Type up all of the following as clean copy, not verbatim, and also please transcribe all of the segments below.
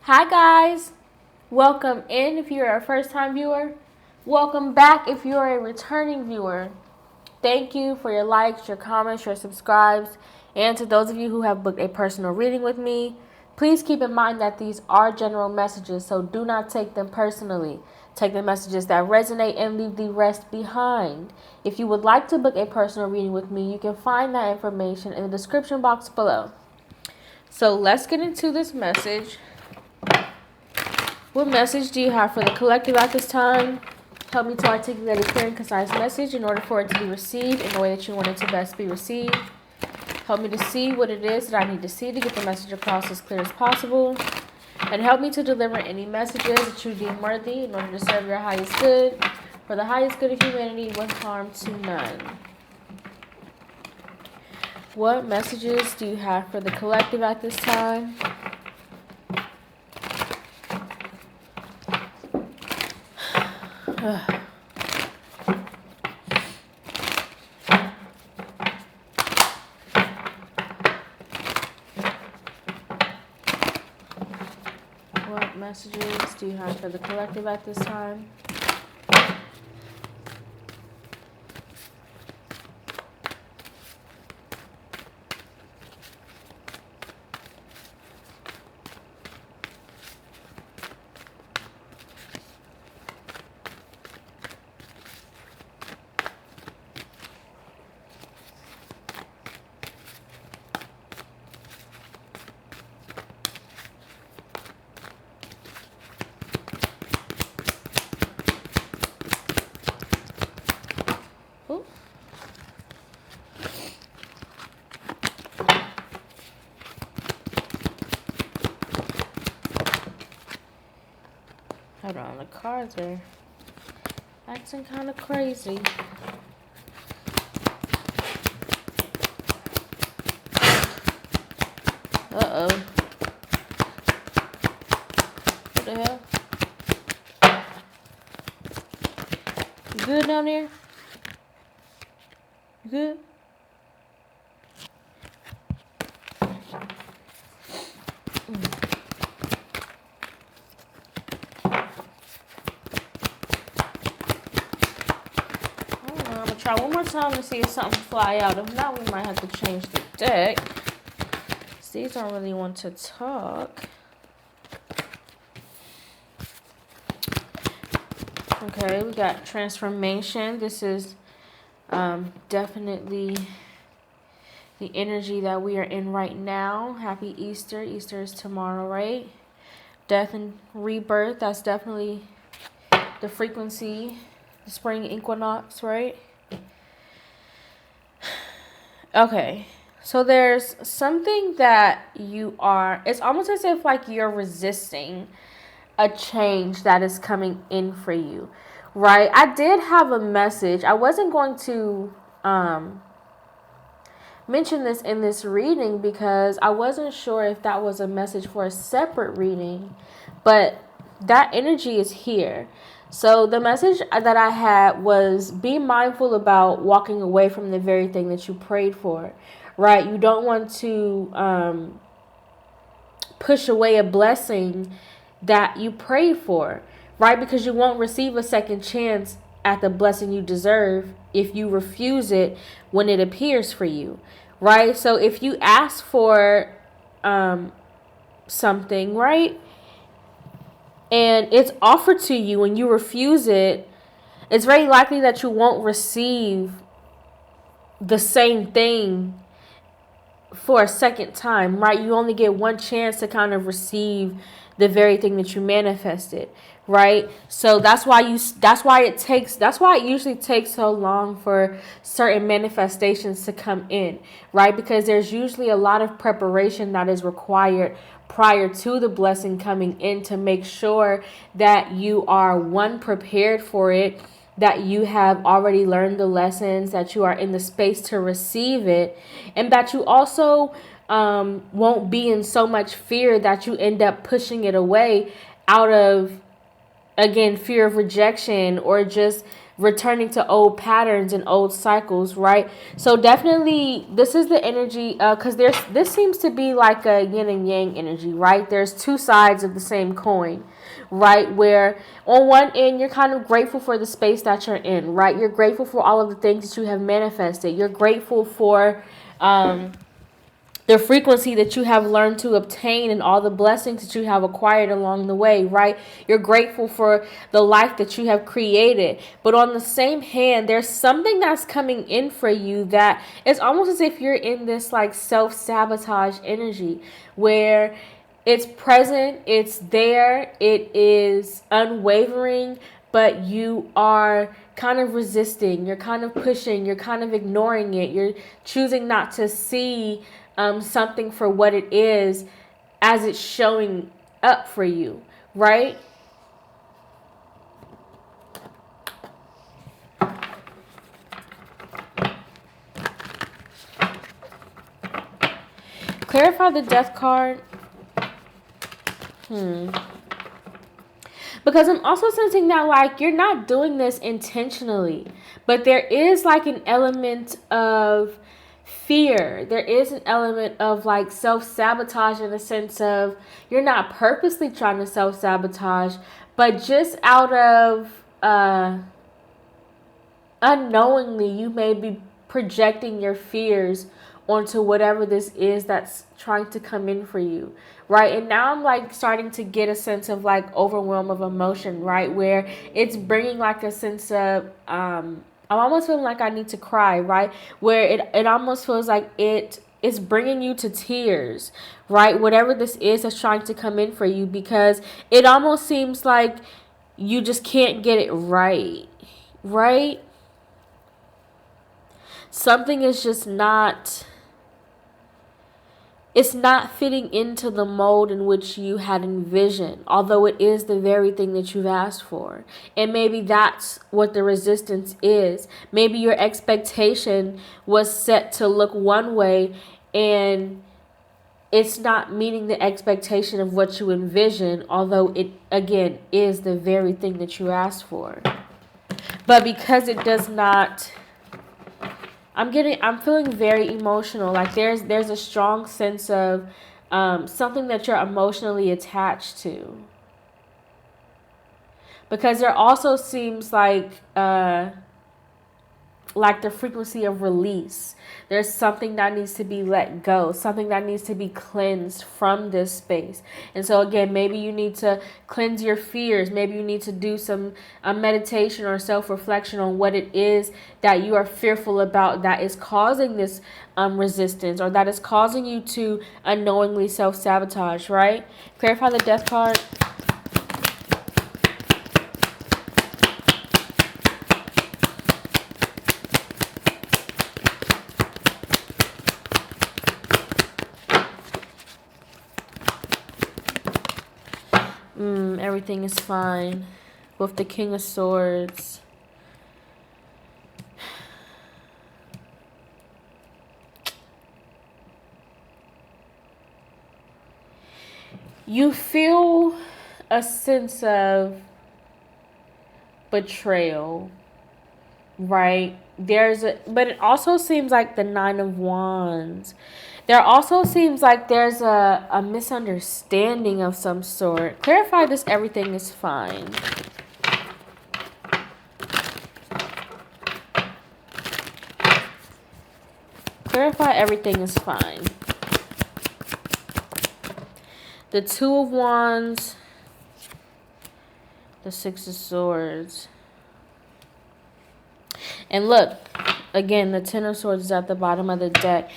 Hi guys, welcome in if you're a first time viewer. Welcome back if you're a returning viewer. Thank you for your likes, your comments, your subscribes, and to those of you who have booked a personal reading with me, please keep in mind that these are general messages, so do not take them personally. Take the messages that resonate and leave the rest behind. If you would like to book a personal reading with me, you can find that information in the description box below. So let's get into this message. What message do you have for the collective at this time? Help me to articulate a clear and concise message in order for it to be received in the way that you want it to best be received. Help me to see what it is that I need to see to get the message across as clear as possible. And help me to deliver any messages that you deem worthy in order to serve your highest good, for the highest good of humanity with harm to none. What messages do you have for the collective at this time? What messages do you have for the collective at this time? Hold on, the cards are acting kind of crazy. Uh-oh. What the hell? You good down there? You good? I'm gonna try one more time to see if something fly out. If not, we might have to change the deck. These don't really want to talk. Okay, we got transformation. This is definitely the energy that we are in right now. Happy Easter. Easter is tomorrow, right? Death and rebirth. That's definitely the frequency. The spring equinox, right? Okay. So there's something that you are, it's almost as if like you're resisting a change that is coming in for you, right? I did have a message. I wasn't going to mention this in this reading because I wasn't sure if that was a message for a separate reading, but that energy is here. So the message that I had was be mindful about walking away from the very thing that you prayed for, right? You don't want to push away a blessing that you prayed for, right? Because you won't receive a second chance at the blessing you deserve if you refuse it when it appears for you, right? So if you ask for something, right, and it's offered to you and you refuse it, it's very likely that you won't receive the same thing for a second time, right? You only get one chance to kind of receive the very thing that you manifested, right? So that's why it usually takes so long for certain manifestations to come in, right? Because there's usually a lot of preparation that is required prior to the blessing coming in to make sure that you are prepared for it, that you have already learned the lessons, that you are in the space to receive it, and that you also won't be in so much fear that you end up pushing it away out of, again, fear of rejection or just returning to old patterns and old cycles, right? So definitely this is the energy, because this seems to be like a yin and yang energy, right? There's two sides of the same coin, right? Where on one end you're kind of grateful for the space that you're in, right? You're grateful for all of the things that you have manifested. You're grateful for the frequency that you have learned to obtain and all the blessings that you have acquired along the way, right? You're grateful for the life that you have created. But on the same hand, there's something that's coming in for you that it's almost as if you're in this like self-sabotage energy where it's present, it's there, it is unwavering, but you are kind of resisting, you're kind of pushing, you're kind of ignoring it, you're choosing not to see something for what it is as it's showing up for you, right? Clarify the death card. Because I'm also sensing that like you're not doing this intentionally, but there is like an element of fear. There is an element of like self-sabotage in the sense of you're not purposely trying to self-sabotage, but just out of unknowingly you may be projecting your fears onto whatever this is that's trying to come in for you, right? And now I'm like starting to get a sense of like overwhelm of emotion, right? Where it's bringing like a sense of I'm almost feeling like I need to cry, right? Where it almost feels like it's bringing you to tears, right? Whatever this is that's trying to come in for you, because it almost seems like you just can't get it right, right? Something is just not, it's not fitting into the mold in which you had envisioned, although it is the very thing that you've asked for. And maybe that's what the resistance is. Maybe your expectation was set to look one way and it's not meeting the expectation of what you envision, although it, again, is the very thing that you asked for. But because it does not, I'm feeling very emotional. Like there's a strong sense of something that you're emotionally attached to. Because there also seems like the frequency of release. There's something that needs to be let go, something that needs to be cleansed from this space. And so again, maybe you need to cleanse your fears. Maybe you need to do some meditation or self-reflection on what it is that you are fearful about that is causing this resistance, or that is causing you to unknowingly self-sabotage, right? Clarify the death card. Everything is fine with the King of Swords. You feel a sense of betrayal, right? But it also seems like the Nine of Wands. There also seems like there's a misunderstanding of some sort. Clarify this, everything is fine. Clarify everything is fine. The Two of Wands. The Six of Swords. And look, again, the Ten of Swords is at the bottom of the deck.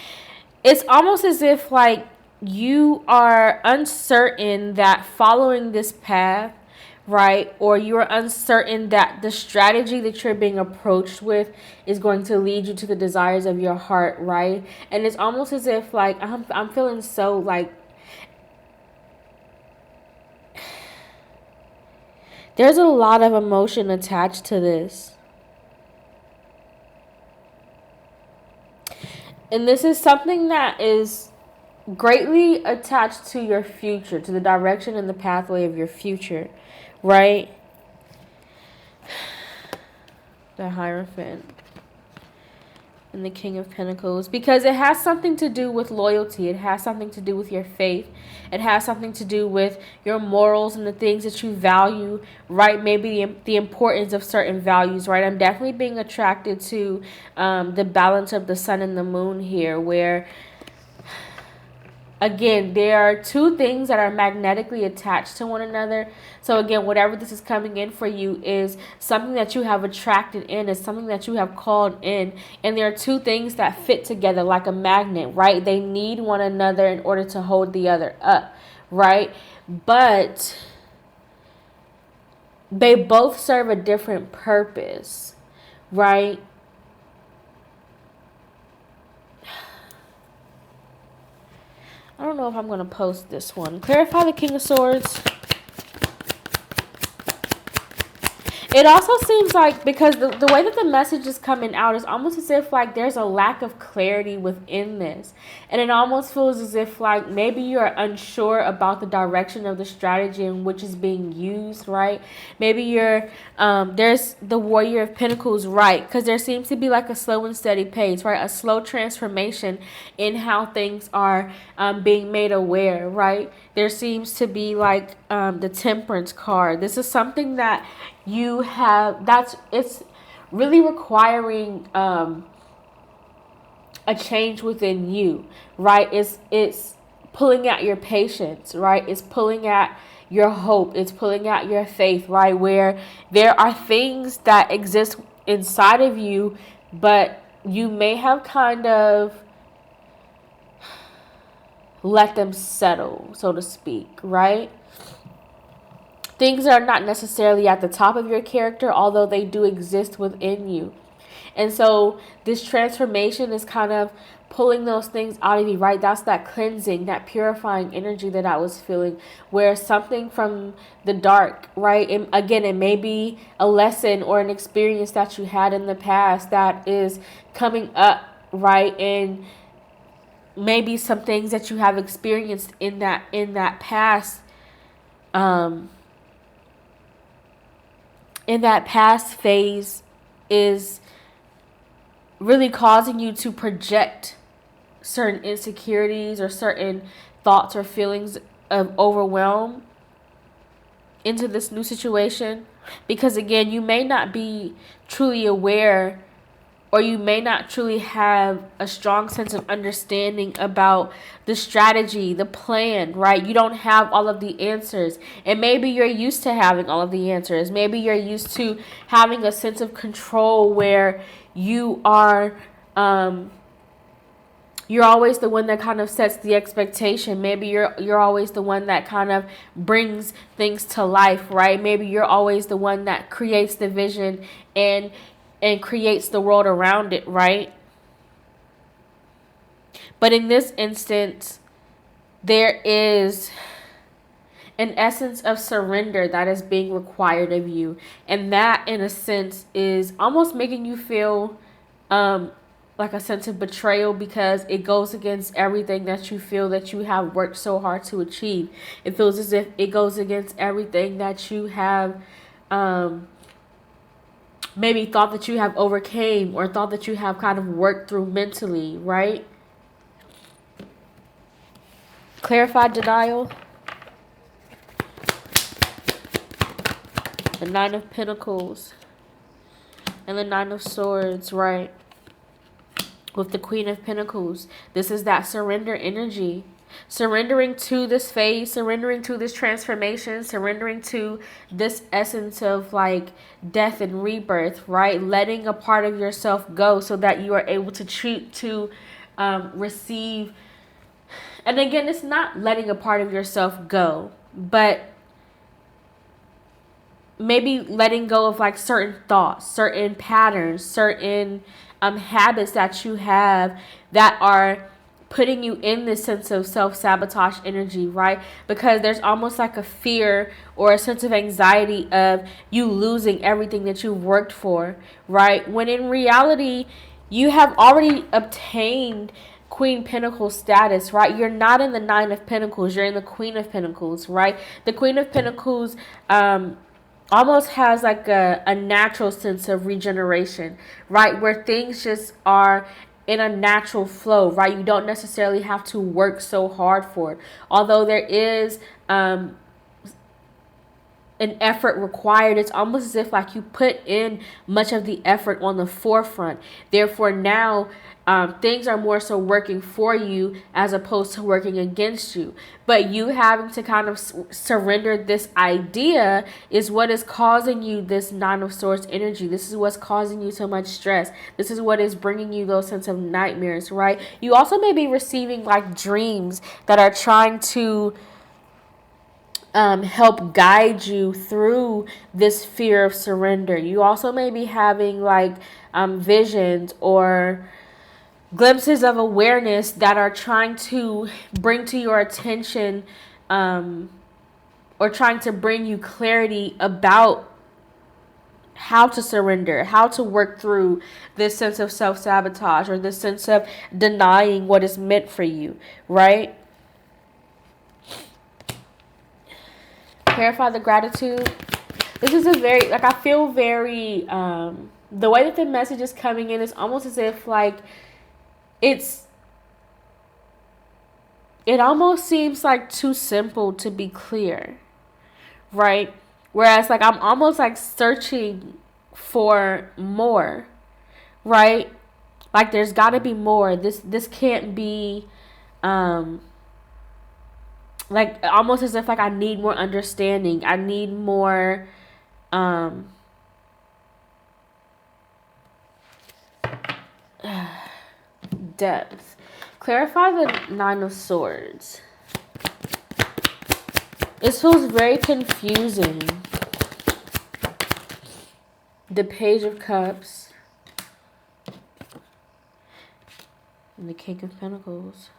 It's almost as if like you are uncertain that following this path, right? Or you're uncertain that the strategy that you're being approached with is going to lead you to the desires of your heart, right? And it's almost as if like I'm feeling so like there's a lot of emotion attached to this. And this is something that is greatly attached to your future, to the direction and the pathway of your future, right? The Hierophant and the King of Pentacles, because it has something to do with loyalty. It has something to do with your faith. It has something to do with your morals and the things that you value, right? Maybe the importance of certain values, right? I'm definitely being attracted to the balance of the sun and the moon here, where again, there are two things that are magnetically attached to one another. So again, whatever this is coming in for you is something that you have attracted in, is something that you have called in. And there are two things that fit together like a magnet, right? They need one another in order to hold the other up, right? But they both serve a different purpose, right? I don't know if I'm going to post this one. Clarify the King of Swords. It also seems like, because the way that the message is coming out is almost as if like there's a lack of clarity within this. And it almost feels as if like maybe you're unsure about the direction of the strategy in which is being used, right? Maybe you're, there's the Warrior of Pentacles, right? Because there seems to be like a slow and steady pace, right? A slow transformation in how things are being made aware, right? There seems to be like the Temperance card. This is something that you have, it's really requiring a change within you, right? It's pulling at your patience, right? It's pulling at your hope. It's pulling at your faith, right? Where there are things that exist inside of you, but you may have kind of let them settle, so to speak, right? Things are not necessarily at the top of your character, although they do exist within you. And so this transformation is kind of pulling those things out of you, right? That's that cleansing, that purifying energy that I was feeling, where something from the dark, right? And again, it may be a lesson or an experience that you had in the past that is coming up, right? And maybe some things that you have experienced in that past, in that past phase is really causing you to project certain insecurities or certain thoughts or feelings of overwhelm into this new situation. Because again, you may not be truly aware, or you may not truly have a strong sense of understanding about the strategy, the plan, right? You don't have all of the answers. And maybe you're used to having all of the answers. Maybe you're used to having a sense of control where you are, you're always the one that kind of sets the expectation. Maybe you're always the one that kind of brings things to life, right? Maybe you're always the one that creates the vision and creates the world around it, right? But in this instance, there is an essence of surrender that is being required of you. And that, in a sense, is almost making you feel like a sense of betrayal, because it goes against everything that you feel that you have worked so hard to achieve. It feels as if it goes against everything that you have maybe thought that you have overcame, or thought that you have kind of worked through mentally, right? Clarified denial. The Nine of Pentacles and the Nine of Swords, right? With the Queen of Pentacles, this is that surrender energy. Surrendering to this phase, surrendering to this transformation, surrendering to this essence of like death and rebirth, right? Letting a part of yourself go so that you are able to receive. And again, it's not letting a part of yourself go, but maybe letting go of like certain thoughts, certain patterns, certain habits that you have that are putting you in this sense of self-sabotage energy, right? Because there's almost like a fear or a sense of anxiety of you losing everything that you've worked for, right? When in reality, you have already obtained Queen Pentacle status, right? You're not in the Nine of Pentacles. You're in the Queen of Pentacles, right? The Queen of Pentacles almost has like a natural sense of regeneration, right? Where things just are in a natural flow, right? You don't necessarily have to work so hard for it. Although there is an effort required, it's almost as if like you put in much of the effort on the forefront. Therefore now things are more so working for you as opposed to working against you. But you having to kind of surrender this idea is what is causing you this Nine of Swords energy. This is what's causing you so much stress. This is what is bringing you those sense of nightmares, right? You also may be receiving like dreams that are trying to help guide you through this fear of surrender. You also may be having like visions or glimpses of awareness that are trying to bring to your attention or trying to bring you clarity about how to surrender, how to work through this sense of self-sabotage or this sense of denying what is meant for you, right? Clarify the gratitude. This is a very, like, I feel very, the way that the message is coming in is almost as if, like, it almost seems, like, too simple to be clear, right? Whereas, like, I'm almost, like, searching for more, right? Like, there's got to be more. This can't be, like, almost as if, like, I need more understanding. I need more, depth. Clarify the Nine of Swords. This feels very confusing. The Page of Cups. And the King of Pentacles.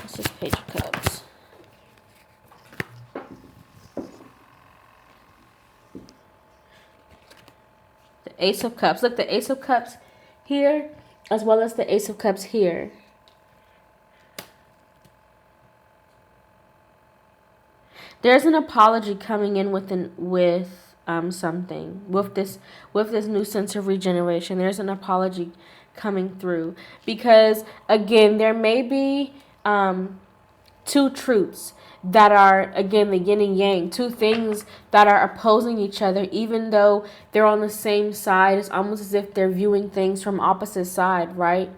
This is Page of Cups. The Ace of Cups. Look, the Ace of Cups here, as well as the Ace of Cups here. There's an apology coming in with something with this new sense of regeneration. There's an apology coming through because again there may be two truths that are, again, the yin and yang, two things that are opposing each other, even though they're on the same side. It's almost as if they're viewing things from opposite side, right?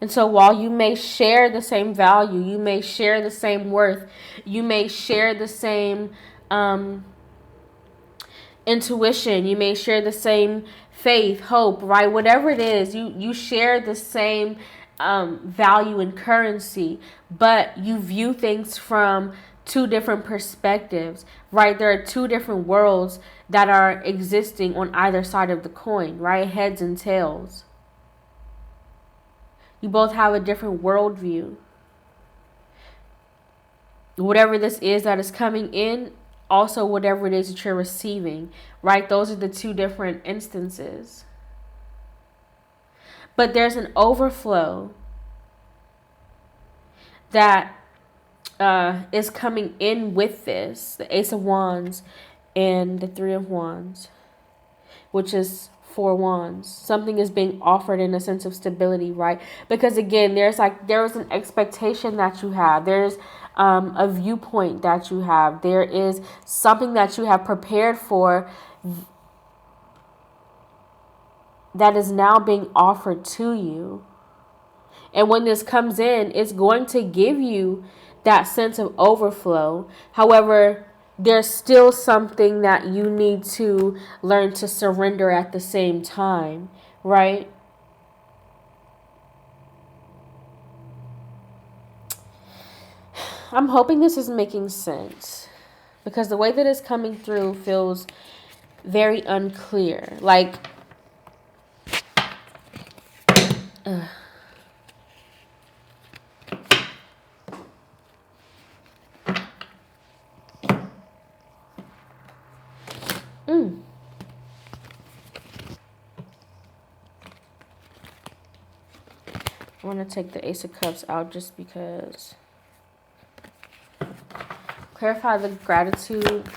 And so while you may share the same value, you may share the same worth, you may share the same intuition, you may share the same faith, hope, right? Whatever it is, you share the same value and currency, but you view things from two different perspectives, right? There are two different worlds that are existing on either side of the coin, right? Heads and tails. You both have a different worldview. Whatever this is that is coming in, also whatever it is that you're receiving, right? Those are the two different instances. But there's an overflow that is coming in with this. The Ace of Wands and the Three of Wands, which is Four Wands. Something is being offered in a sense of stability, right? Because again, there is an expectation that you have. There's a viewpoint that you have. There is something that you have prepared for that is now being offered to you. And when this comes in, it's going to give you that sense of overflow. However, there's still something that you need to learn to surrender at the same time, right? I'm hoping this is making sense because the way that it's coming through feels very unclear. Like, I want to take the Ace of Cups out just because. Clarify the gratitude.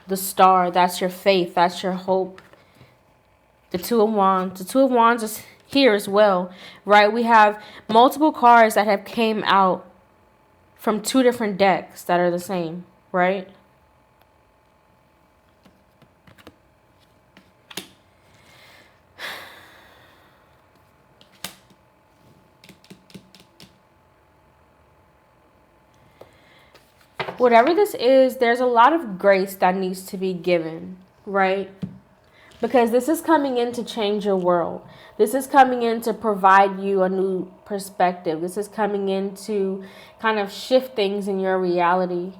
The Star, that's your faith, that's your hope. The Two of Wands. The Two of Wands is here as well, right? We have multiple cards that have came out from two different decks that are the same, right? Whatever this is, there's a lot of grace that needs to be given, right? Because this is coming in to change your world. This is coming in to provide you a new perspective. This is coming in to kind of shift things in your reality.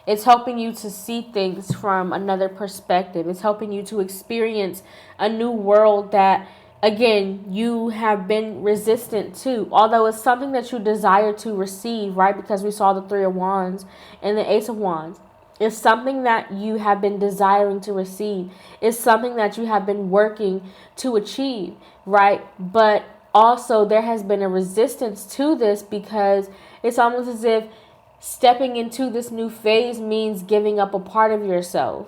It's helping you to see things from another perspective. It's helping you to experience a new world that, again, you have been resistant to. Although it's something that you desire to receive, right? Because we saw the Three of Wands and the Ace of Wands. It's something that you have been desiring to receive. It's something that you have been working to achieve, right? But also there has been a resistance to this because it's almost as if stepping into this new phase means giving up a part of yourself.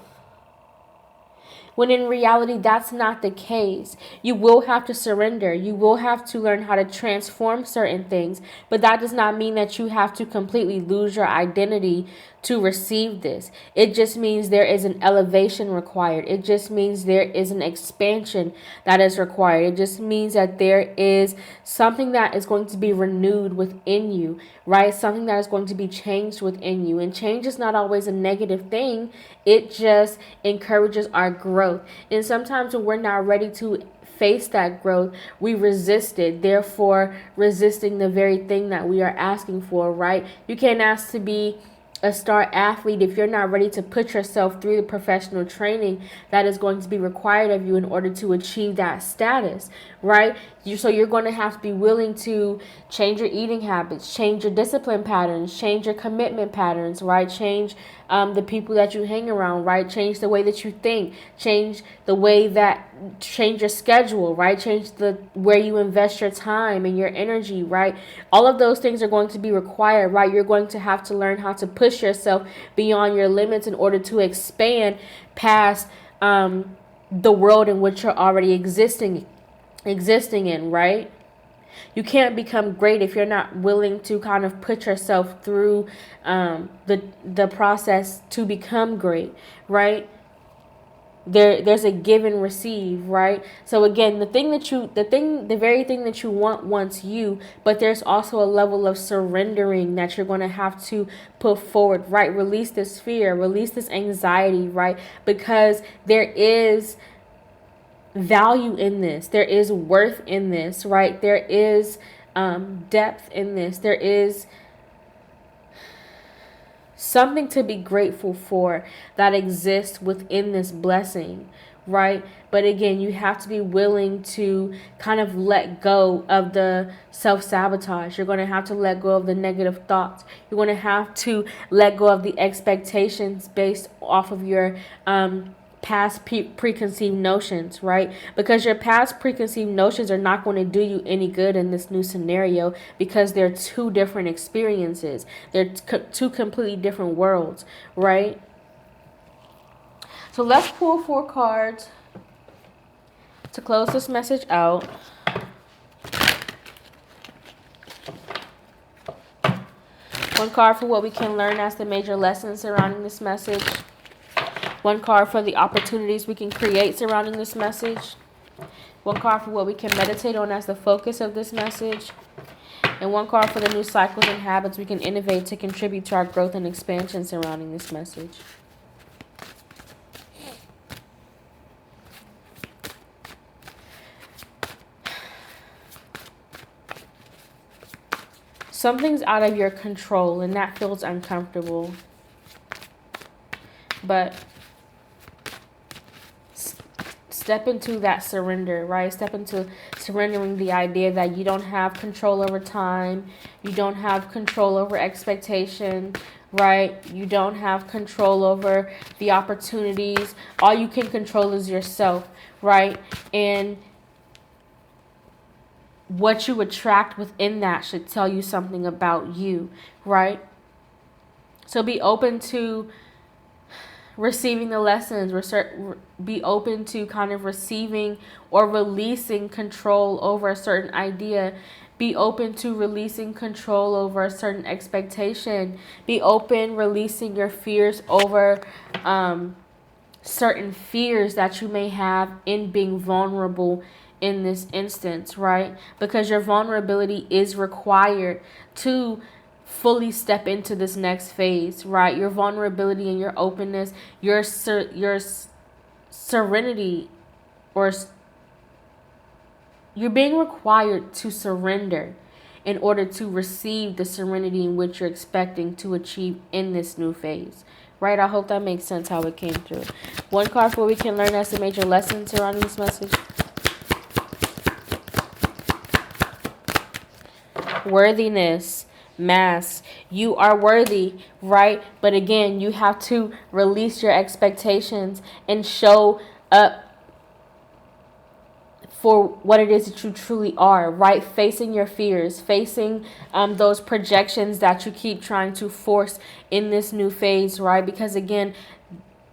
When in reality, that's not the case. You will have to surrender. You will have to learn how to transform certain things. But that does not mean that you have to completely lose your identity to receive this. It just means there is an elevation required. It just means there is an expansion that is required. It just means that there is something that is going to be renewed within you, right? Something that is going to be changed within you. And change is not always a negative thing. It just encourages our growth. And sometimes when we're not ready to face that growth, we resist it, therefore resisting the very thing that we are asking for, right? You can't ask to be a star athlete if you're not ready to put yourself through the professional training that is going to be required of you in order to achieve that status, right? So you're going to have to be willing to change your eating habits, change your discipline patterns, change your commitment patterns, right? Change the people that you hang around, right? Change the way that you think, change your schedule, right? Change where you invest your time and your energy, right? All of those things are going to be required, right? You're going to have to learn how to push yourself beyond your limits in order to expand past the world in which you're already existing in, right? You can't become great if you're not willing to kind of put yourself through the process to become great, right? There's a give and receive, right? So again, the very thing that you want wants you, but there's also a level of surrendering that you're going to have to put forward, right? Release this fear, release this anxiety, right? Because there is value in this. There is worth in this, right? There is depth in this. There is something to be grateful for that exists within this blessing, right? But again, you have to be willing to kind of let go of the self-sabotage. You're going to have to let go of the negative thoughts. You're going to have to let go of the expectations based off of your past preconceived notions, right? Because your past preconceived notions are not going to do you any good in this new scenario because they're two different experiences. They're two completely different worlds, right? So let's pull 4 cards to close this message out. One card for what we can learn as the major lessons surrounding this message. One card for the opportunities we can create surrounding this message. One card for what we can meditate on as the focus of this message. And one card for the new cycles and habits we can innovate to contribute to our growth and expansion surrounding this message. Something's out of your control and that feels uncomfortable. But step into that surrender, right? Step into surrendering the idea that you don't have control over time. You don't have control over expectation, right? You don't have control over the opportunities. All you can control is yourself, right? And what you attract within that should tell you something about you, right? So be open to receiving the lessons, be open to kind of receiving or releasing control over a certain idea. Be open to releasing control over a certain expectation. Be open, releasing your fears over certain fears that you may have in being vulnerable in this instance, right? Because your vulnerability is required to fully step into this next phase, right? Your vulnerability and your openness, your serenity, or you're being required to surrender in order to receive the serenity in which you're expecting to achieve in this new phase. Right? I hope that makes sense how it came through. One card for we can learn as a major lesson surrounding this message. Worthiness. Mass. You are worthy, right? But again, you have to release your expectations and show up for what it is that you truly are, right? Facing your fears, facing those projections that you keep trying to force in this new phase, right? Because again,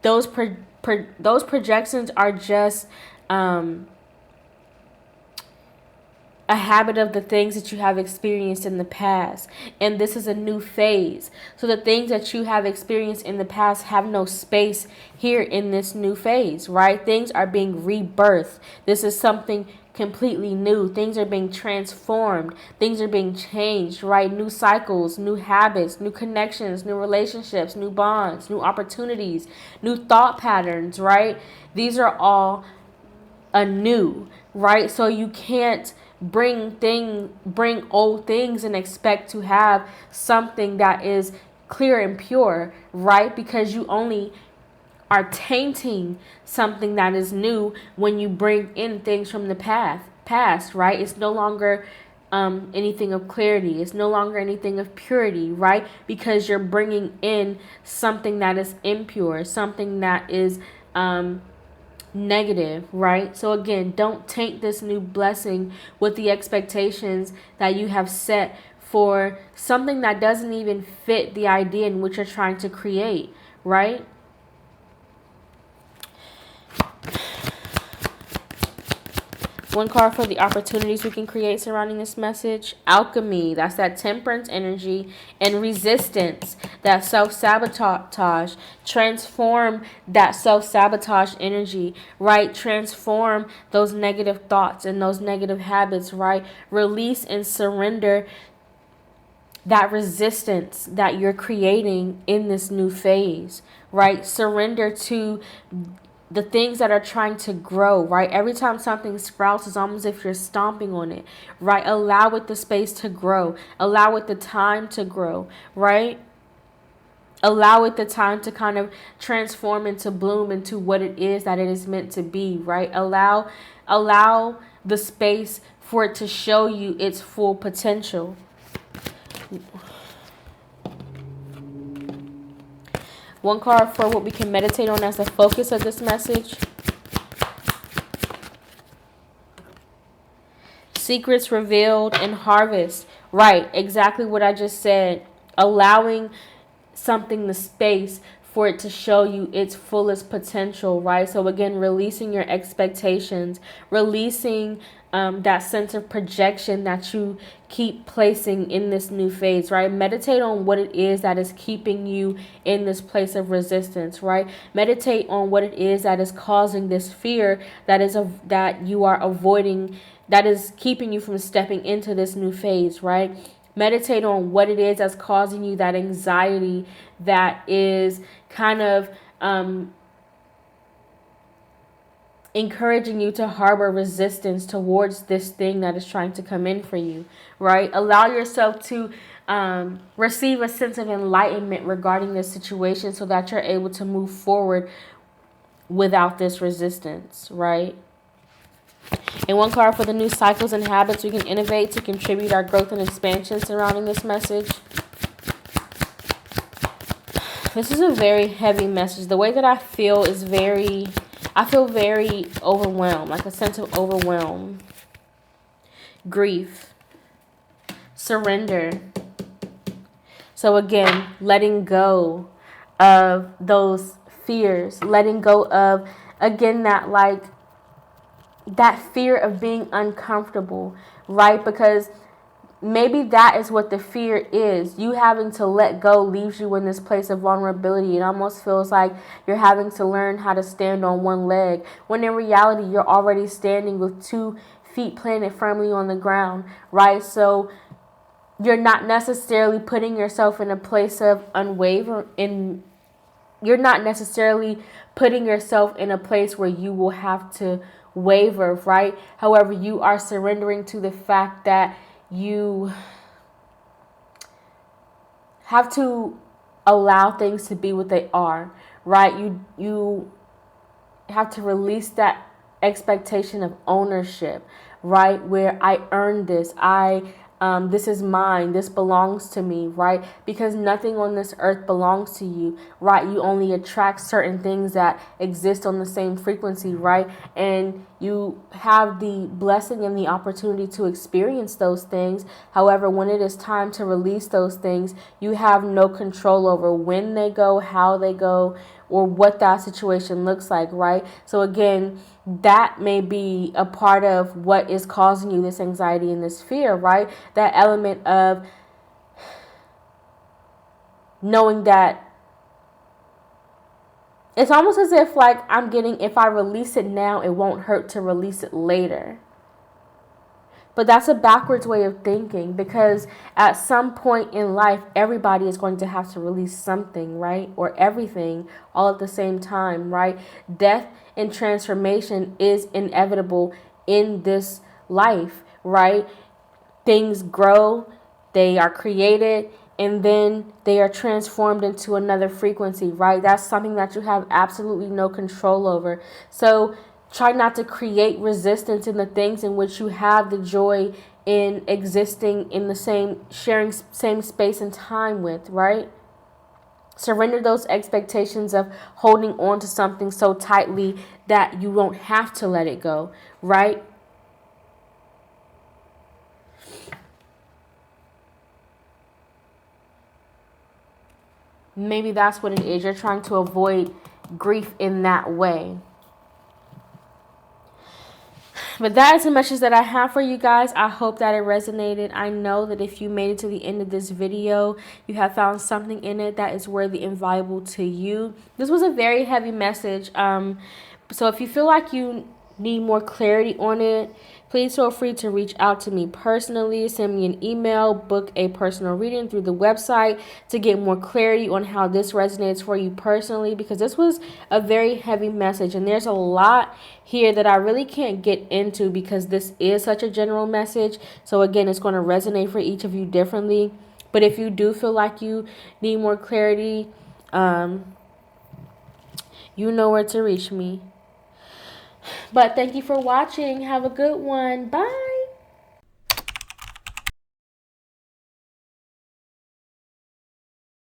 those projections are just a habit of the things that you have experienced in the past. And this is a new phase. So the things that you have experienced in the past have no space here in this new phase, right? Things are being rebirthed. This is something completely new. Things are being transformed. Things are being changed, right? New cycles, new habits, new connections, new relationships, new bonds, new opportunities, new thought patterns, right? These are all anew, right? So you can't bring old things and expect to have something that is clear and pure, right? Because you only are tainting something that is new when you bring in things from the past, right? It's no longer anything of clarity. It's no longer anything of purity, right? Because you're bringing in something that is impure, something that is negative, right? So again, don't taint this new blessing with the expectations that you have set for something that doesn't even fit the idea in which you're trying to create, right? One card for the opportunities we can create surrounding this message. Alchemy, that's that temperance energy. And resistance, that self-sabotage. Transform that self-sabotage energy, right? Transform those negative thoughts and those negative habits, right? Release and surrender that resistance that you're creating in this new phase, right? Surrender to the things that are trying to grow, right? Every time something sprouts, it's almost as if you're stomping on it, right? Allow it the space to grow. Allow it the time to grow, right? Allow it the time to kind of transform into bloom into what it is that it is meant to be, right? Allow the space for it to show you its full potential. One card for what we can meditate on as the focus of this message. Secrets revealed and harvest. Right, exactly what I just said. Allowing something the space for it to show you its fullest potential, right? So again, releasing your expectations, releasing that sense of projection that you keep placing in this new phase, right? Meditate on what it is that is keeping you in this place of resistance, right? Meditate on what it is that is causing this fear that you are avoiding, that is keeping you from stepping into this new phase, right? Meditate on what it is that's causing you that anxiety that is kind of encouraging you to harbor resistance towards this thing that is trying to come in for you, right? Allow yourself to receive a sense of enlightenment regarding this situation so that you're able to move forward without this resistance, right? And one card for the new cycles and habits we can innovate to contribute our growth and expansion surrounding this message. This is a very heavy message. The way that I feel is I feel very overwhelmed, like a sense of overwhelm, grief, surrender. So again, letting go of those fears, letting go of, again, that fear of being uncomfortable, right? Because maybe that is what the fear is. You having to let go leaves you in this place of vulnerability. It almost feels like you're having to learn how to stand on one leg, when in reality you're already standing with 2 feet planted firmly on the ground, right? So you're not necessarily putting yourself in a place of you're not necessarily putting yourself in a place where you will have to waver, right? However, you are surrendering to the fact that you have to allow things to be what they are, right? You have to release that expectation of ownership, right? Where I earned this, this is mine, this belongs to me, right? Because nothing on this earth belongs to you, right? You only attract certain things that exist on the same frequency, right? And you have the blessing and the opportunity to experience those things. However, when it is time to release those things, you have no control over when they go, how they go, or what that situation looks like, right? So again, that may be a part of what is causing you this anxiety and this fear, right? That element of knowing that it's almost as if like if I release it now, it won't hurt to release it later. But that's a backwards way of thinking, because at some point in life, everybody is going to have to release something, right? Or everything all at the same time, right? Death and transformation is inevitable in this life, right? Things grow, they are created, and then they are transformed into another frequency, right? That's something that you have absolutely no control over. So try not to create resistance in the things in which you have the joy in existing in the sharing same space and time with, right? Surrender those expectations of holding on to something so tightly that you won't have to let it go, right? Maybe that's what it is. You're trying to avoid grief in that way. But that is the message that I have for you guys. I hope that it resonated. I know that if you made it to the end of this video, you have found something in it that is worthy and valuable to you. This was a very heavy message. So if you feel like you need more clarity on it, please feel free to reach out to me personally. Send me an email, book a personal reading through the website to get more clarity on how this resonates for you personally, because this was a very heavy message and there's a lot here that I really can't get into because this is such a general message. So again, it's going to resonate for each of you differently. But if you do feel like you need more clarity, you know where to reach me. But thank you for watching. Have a good one. Bye.